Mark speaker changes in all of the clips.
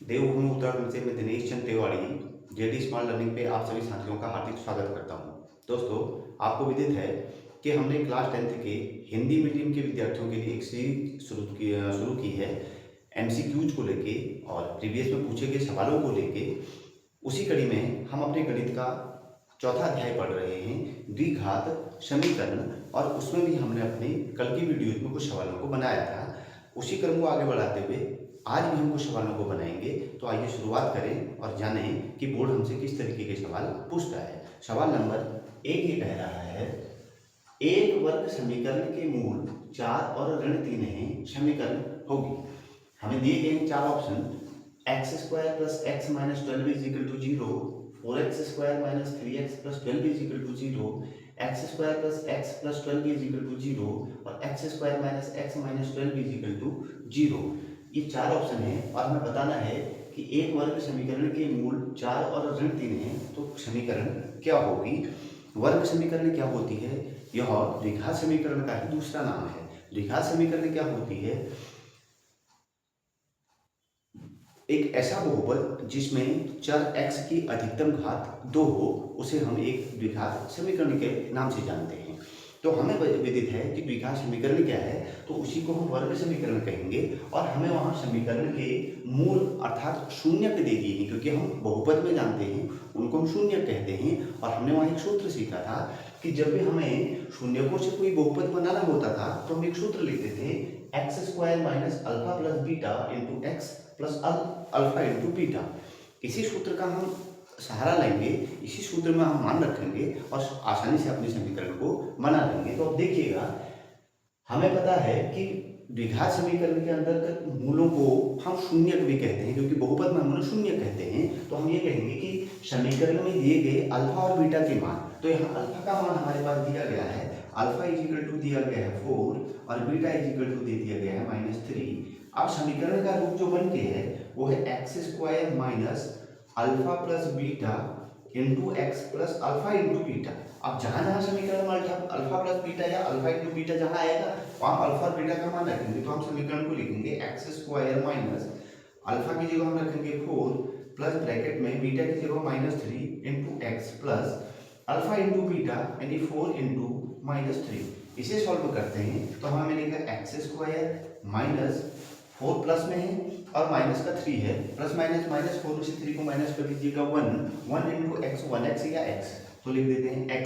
Speaker 1: देवभूमि उत्तराखंड से मैं Dinesh Chand Tiwari JD smart learning पे आप सभी साथियों का हार्दिक स्वागत करता हूं। दोस्तों, आपको विदित है कि हमने क्लास 10th के हिंदी मीडियम के विद्यार्थियों के लिए एक सीरीज शुरू की है एमसीक्यूज को लेके और प्रीवियस में पूछे गए सवालों को लेके। उसी कड़ी में हम अपने गणित का चौथा अध्याय पढ़ रहे हैं, द्विघात समीकरण, और उसमें भी हमने अपने कल की वीडियो में कुछ सवालों को बनाया था। उसी क्रम को आगे बढ़ाते हुए आज भी हम कुछ सवालों को बनाएंगे। तो आइए शुरुआत करें और जानें कि बोर्ड हमसे किस तरीके के सवाल पूछता है। सवाल नंबर 1 ये कह रहा है, एक वर्ग समीकरण के मूल 4 और ऋण 3 हैं, समीकरण होगी। हमें दिए गए 4 option, x square plus x minus 12 is equal to 0, 4x square minus 3x plus 12 is equal to 0, x square plus x plus 12 is equal to 0 और x square minus x minus 12 is equal to 0। ये 4 option है और हमें बताना है कि एक वर्ग समीकरण के मूल 4 और ऋण 3 हैं, तो समीकरण क्या होगी। वर्ग समीकरण क्या होती है? यह द्विघात समीकरण का ही दूसरा नाम है। द्विघात समीकरण क्या होती है? एक ऐसा बहुपद जिसमें चर x की अधिकतम घात 2 हो, उसे हम एक द्विघात समीकरण के नाम से जानते हैं। तो हमें विदित है कि द्विघात समीकरण क्या है, तो उसी को हम वर्ग समीकरण कहेंगे। और हमें वहाँ समीकरण के मूल अर्थात शून्य दे दिए हैं, क्योंकि हम बहुपद में जानते हैं उनको हम शून्य कहते हैं। और हमने वहाँ एक सूत्र सीखा था कि जब भी हमें शून्यकों से कोई बहुपद बनाना होता था तो हम एक सूत्र लिखते थे, x square minus alpha plus beta into x plus alpha into beta. इसी सूत्र का हम सहारा लेंगे, इसी सूत्र में हम मान रखेंगे और आसानी से अपने समीकरण को बना लेंगे। तो अब देखिएगा, हमें पता है कि द्विघात समीकरण के अंतर्गत मूलों को हम शून्य भी कहते हैं, क्योंकि बहुपद में हम शून्य कहते हैं। तो हम ये कहेंगे कि समीकरण में दिए गए अल्फा और बीटा के मान, तो यहाँ अल्फा का मान हमारे पास दिया गया है, अल्फा इज इक्वल टू दिया गया है 4 और बीटा इज इक्वल टू दे दिया गया है -3। अब समीकरण का रूप जो बन के है वो है x square minus alpha plus beta into x plus alpha into beta. अब जहां जहां समीकरण में अल्फा प्लस बीटा या अल्फा इंटू बीटा जहां आएगा वहां अल्फा और बीटा का मान रखेंगे। तो हम समीकरण को लिखेंगे एक्स स्क्वायर माइनस अल्फा की जगह हम रखेंगे 4 प्लस ब्रैकेट में बीटा की जगह -3 into x plus alpha into beta यानी 4 इंटू -3। इसे सॉल्व करते हैं तो हमें मिलेगा एक्स स्क्वायर माइनस 4 प्लस में है और माइनस का 3 है, प्लस माइनस -4 में से 3 को माइनस कर दीजिएगा 1 इंटू एक्स 1x या x, तो लिख देते हैं x।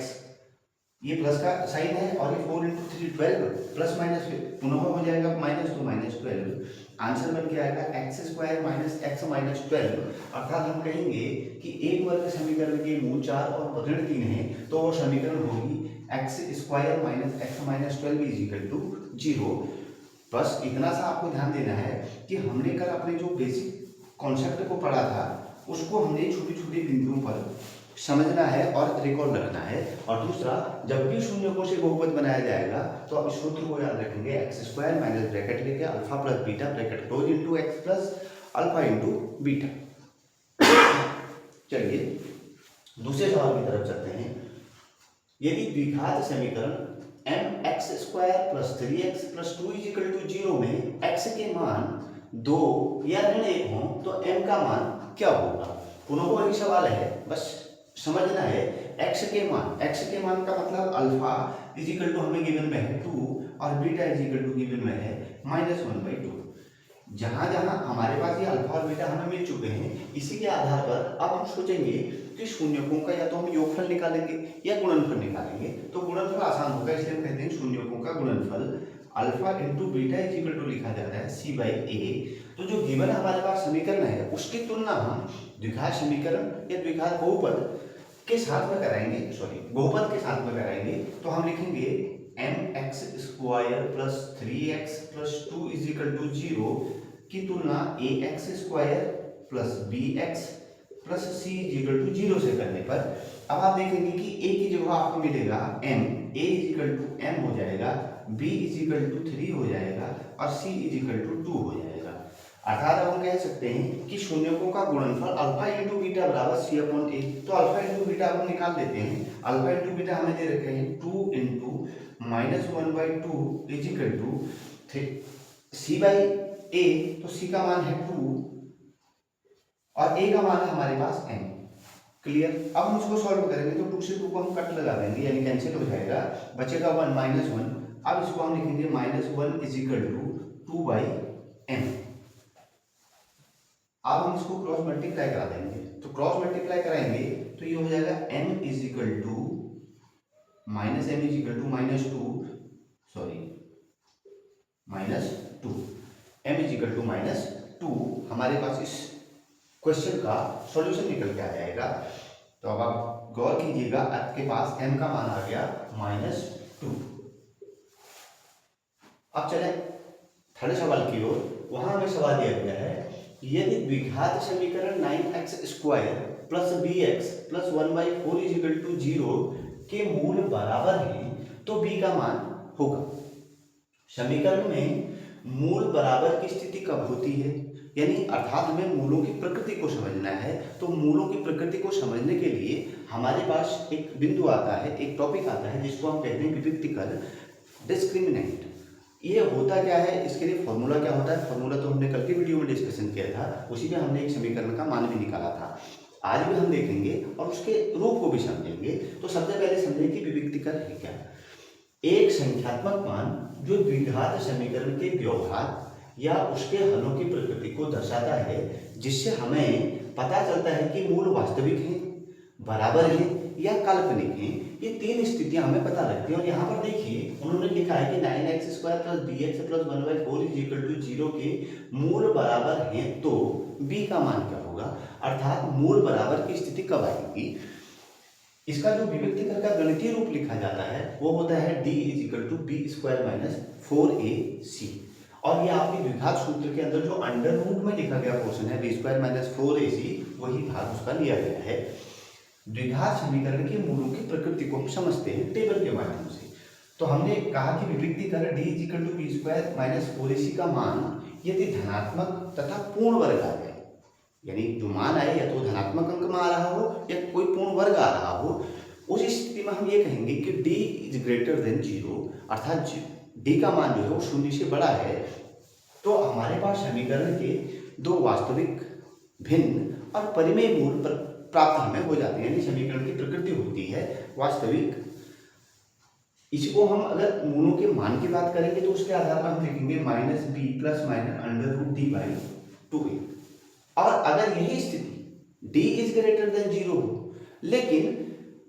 Speaker 1: ये प्लस का साइन है और ये 4 इंटू 3 12 प्लस माइनस पुनः हो जाएगा माइनस तो -12। आंसर बन के आएगा x square minus x minus 12। अर्थात हम कहेंगे कि एक वर्ग समीकरण के मूल 4 और ऋण 3 है, तो वो समीकरण होगी x square minus x minus 12 is equal to 0। बस इतना सा आपको ध्यान देना है कि हमने कल अपने जो बेसिक कॉन्सेप्ट को पढ़ा था उसको हमने छोटी छोटी बिंदुओं पर समझना है और रिकॉर्ड रखना है। और दूसरा, जब भी शून्यकों से बहुपद बनाया जाएगा तो आप इस सूत्र को याद रखेंगे, एक्स स्क्वायर माइनस ब्रैकेट लेके alpha plus beta bracket close into x plus alpha into beta. चलिए दूसरे सवाल की तरफ चलते हैं। यदि द्विघात समीकरण m x square plus 3x plus 2 is equal to 0 में x के मान 2 या ऋण 1 हो तो m का मान क्या होगा। पुनः वही सवाल है, बस समझना है x के मान का मतलब अल्फा इज इक्वल टू हमें गिवन में है 2 और beta is equal to given में है -1/2। जहां जहां हमारे पास ये अल्फा और बीटा हमें मिल चुके हैं, इसी के आधार पर अब हम सोचेंगे कि शून्यकों का या तो हम योगफल निकालेंगे या गुणनफल निकालेंगे। तो गुणनफल आसान होगा, इसलिए हम कहते हैं शून्यकों का गुणनफल alpha into beta is equal to लिखा जाता है c/a। तो जो गिवन हमारे पास समीकरण है उसकी तुलना हम द्विघात समीकरण या द्विघात बहुपद के साथ में कराएंगे, बहुपद के साथ में कराएंगे। तो हम लिखेंगे m x square plus 3x plus 2 is equal to 0 की तुलना a x square plus b x plus c is equal to 0 से करने पर अब आप देखेंगे कि a की जगह आपको मिलेगा m, a is equal to m हो जाएगा, b इज इक्वल टू 3 हो जाएगा और c इज इक्वल टू 2 हो जाएगा। अर्थात हम कह सकते हैं कि शून्यकों का गुणनफल अल्फा इंटू बीटा बराबर c/a। तो अल्फा इंटू बीटा हम निकाल देते हैं। अल्फा इंटू बीटा हमें दे रखे हैं 2 into -1/2 is equal to c/a। तो c का मान है 2 और a का मान है हमारे पास m। क्लियर। अब हम इसको सॉल्व करेंगे तो 2 से 2 को हम कट लगा देंगे यानी कैंसिल हो जाएगा, बचेगा 1 -1। अब इसको हम लिखेंगे -1 = 2/m। अब हम इसको क्रॉस मल्टीप्लाई करा देंगे, तो क्रॉस मल्टीप्लाई कराएंगे तो ये हो जाएगा m = -2 सॉरी -2 m = -2। हमारे पास इस क्वेश्चन का सॉल्यूशन निकल के आ जाएगा। तो अब आप गौर कीजिएगा, आपके पास m का मान आ गया -2। अब चले थर्ड सवाल की ओर। वहां हमें सवाल दिया गया है, यदि द्विघात समीकरण 9x² + bx + 1/4 = 0 के मूल बराबर हैं तो b का मान होगा। समीकरण में मूल बराबर की स्थिति कब होती है, यानी अर्थात हमें मूलों की प्रकृति को समझना है। तो मूलों की प्रकृति को समझने के लिए हमारे पास एक बिंदु आता है, एक टॉपिक आता है जिसको हम कहते हैं विविक्तिकर, डिस्क्रिमिनेंट। ये होता क्या है, इसके लिए फॉर्मूला क्या होता है, फॉर्मूला तो हमने कल की वीडियो में डिस्कशन किया था, उसी में हमने एक समीकरण का मान भी निकाला था। आज भी हम देखेंगे और उसके रूप को भी समझेंगे। तो सबसे पहले समझें कि विविक्तिकर है क्या। एक संख्यात्मक मान जो द्विघात समीकरण के व्यवहार या उसके हलों की प्रकृति को दर्शाता है, जिससे हमें पता चलता है कि मूल वास्तविक हैं, बराबर हैं या काल्पनिक हैं। ये तीन स्थितियां हमें पता लगती हैं। और यहाँ पर देखिए उन्होंने लिखा है कि 9x² + bx + 1/4 = 0 के मूल बराबर हैं तो b का मान क्या होगा, अर्थात मूल बराबर की स्थिति कब आएगी। इसका जो विविक्तिकर का गणितीय रूप लिखा जाता है वो होता है d = b² - 4ac। और ये आपके द्विघात सूत्र के अंदर जो अंडर रूट में लिखा गया पोर्शन है b² - 4ac, वही भाग उसका लिया गया है। द्विघात समीकरण के मूलों की प्रकृति को हम समझते हैं टेबल के माध्यम से। तो हमने कहा कि विविक्तिकर d = b² - 4ac का मान यदि धनात्मक तथा पूर्ण वर्ग आ जाए, यानी जो मान आए या तो धनात्मक अंक में आ रहा हो या कोई पूर्ण वर्ग आ रहा हो, उस स्थिति में हम ये कहेंगे कि d > 0, अर्थात d का मान जो है वो 0 से बड़ा है। तो हमारे पास समीकरण के दो वास्तविक, भिन्न और परिमेय मूल प्राप्त हमें हो जाते हैं, यानी समीकरण की प्रकृति होती है वास्तविक। इसको हम अगर मूलों के मान की बात करेंगे तो उसके आधार पर हम लिखेंगे -b ± √d/2a। और अगर यही स्थिति d > 0 हो, लेकिन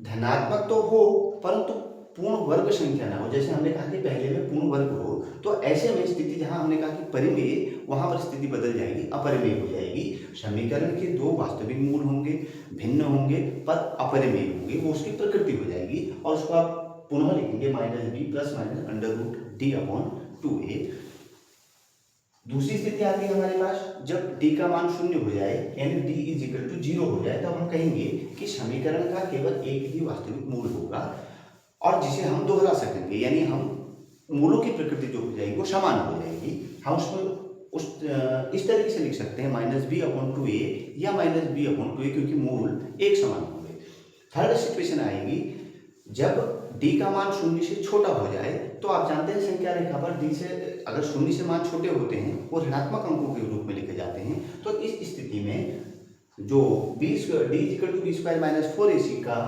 Speaker 1: धनात्मक तो हो परंतु पूर्ण वर्ग संख्या ना हो, जैसे हमने कहा कि पहले में पूर्ण वर्ग हो, तो ऐसे में स्थिति जहां हमने कहा कि परिमेय, वहां पर स्थिति बदल जाएगी, अपरिमेय हो जाएगी। समीकरण के दो वास्तविक मूल होंगे, भिन्न होंगे पर अपरिमेय होंगे, वो उसकी प्रकृति हो जाएगी। और उसको आप पुनः लिखेंगे -b ± √d/2a। दूसरी स्थिति आती है हमारे पास जब d का मान 0 हो जाए, यानी d = 0 हो जाए, तब हम कहेंगे कि समीकरण का केवल एक ही वास्तविक मूल होगा और जिसे हम दोहरा सकेंगे, यानी हम मूलों की प्रकृति जो हो जाएगी वो समान हो जाएगी। हम उसको इस तरीके से लिख सकते हैं -b/2a या -b/2a, क्योंकि मूल एक समान होंगे। थर्ड सिचुएशन आएगी जब d का मान 0 से छोटा हो जाए। तो आप जानते हैं संख्या रेखा पर d से अगर 0 से मान छोटे होते हैं वो ऋणात्मक अंकों के रूप में लिखे जाते हैं। तो इस स्थिति में जो d = b² - 4ac का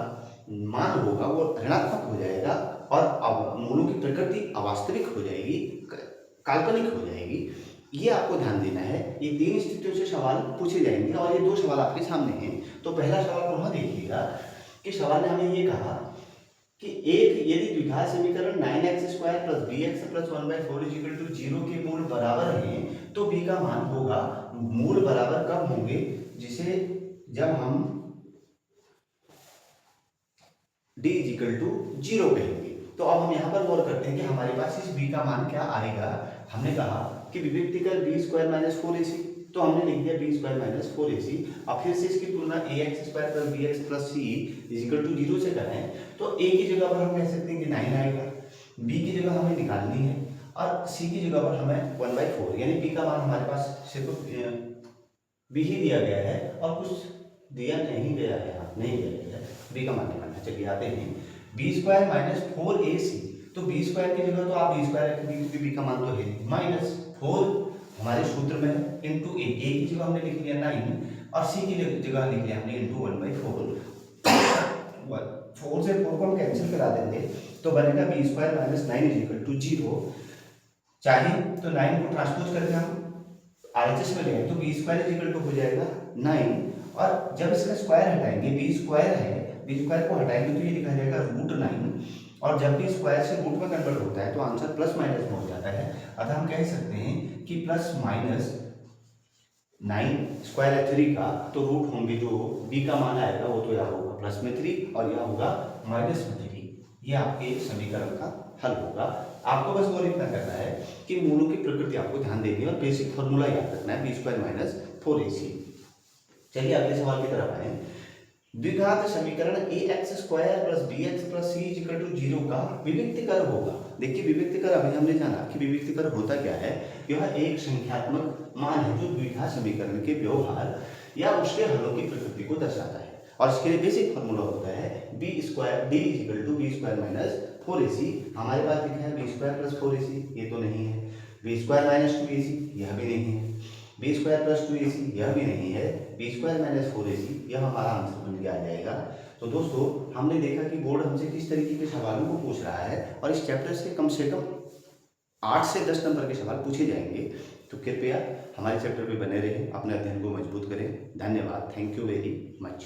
Speaker 1: मान होगा वो ऋणात्मक हो जाएगा और अब मूलों की प्रकृति अवास्तविक हो जाएगी, काल्पनिक हो जाएगी। ये आपको ध्यान देना है। ये तीन स्थितियों से सवाल पूछे जाएंगे और ये दो सवाल आपके सामने हैं। तो पहला सवाल पुनः देखिएगा कि सवाल ने हमें ये कहा कि एक यदि द्विघात समीकरण 9x² + bx + 1/4 = 0 के मूल बराबर हैं तो b का मान होगा। मूल बराबर कब होंगे, जिसे जब हम d = 0 कहेंगे। तो अब हम यहाँ पर गौर करते हैं कि हमारे पास इस b का मान क्या आएगा। हमने कहा कि विविक्तिकर b² - 4ac, तो हमने लिख दिया b² - 4ac। अब फिर से इसकी तुलना ax² + bx + c = 0 से करें तो a की जगह पर हम कह सकते हैं कि 9 आएगा, b की जगह हमें निकालनी है और c की जगह पर हमें 1/4, यानी b का मान हमारे पास सिर्फ b ही दिया गया है और कुछ दिया नहीं गया है, नहीं दिया गया है, b का मान निकालना। चलिए आते हैं b² - 4ac। तो b² की जगह तो आप b² रखेंगे क्योंकि b का मान तो है -4 हमारे सूत्र में है, इंटू a की जगह हमने लिख लिया 9 और सी की जगह लिख लिया हमने इंटू 1/4। 4 से 4 को हम कैंसिल करा देंगे तो बनेगा b square minus 9 is equal to 0। चाहिए तो 9 को ट्रांसपोज करके हम आरएचएस में ले तो b square is equal to हो जाएगा 9। और जब इसका स्क्वायर हटाएंगे, बी स्क्वायर है, बी स्क्वायर को हटाएंगे तो ये लिखा जाएगा √9। और जब भी स्क्वायर से रूट में कन्वर्ट होता है तो आंसर प्लस माइनस में हो जाता है। अतः हम कह सकते हैं कि प्लस माइनस 9 स्क्वायर है 3 का, तो रूट होंगे जो बी का मान आएगा वो तो यहाँ होगा प्लस में 3 और यहाँ होगा माइनस में 3। ये आपके समीकरण का हल होगा। आपको बस और इतना करना है कि मूलों की प्रकृति आपको ध्यान देनी है और बेसिक फॉर्मूला याद रखना है, बी स्क्वायर माइनस 4ac। चलिए अगले सवाल की तरफ आए। द्विघात समीकरण ax square plus bx plus c is equal to 0 का विविक्तिकर होगा। देखिए विविक्तिकर अभी हमने जाना कि विविक्तिकर होता क्या है। यह एक संख्यात्मक मान है जो द्विघात समीकरण के व्यवहार या उसके हलों की प्रकृति को दर्शाता है। और इसके लिए बेसिक फॉर्मूला होता है b square d is equal to b square minus 4ac। हमारे पास लिखा है बी स्क्वायर प्लस 4ac, ये तो नहीं है। बी स्क्वायर माइनस 2ac, यह भी नहीं है। बी स्क्वायर प्लस 2ac, यह भी नहीं है। बी स्क्वायर माइनस 4ac, यह हमारा आंसर बन के आ जाएगा। तो दोस्तों हमने देखा कि बोर्ड हमसे किस तरीके के सवालों को पूछ रहा है और इस चैप्टर से कम 8 से 10 नंबर के सवाल पूछे जाएंगे। तो कृपया हमारे चैप्टर पे बने रहें, अपने अध्ययन को मजबूत करें। धन्यवाद। Thank you very much.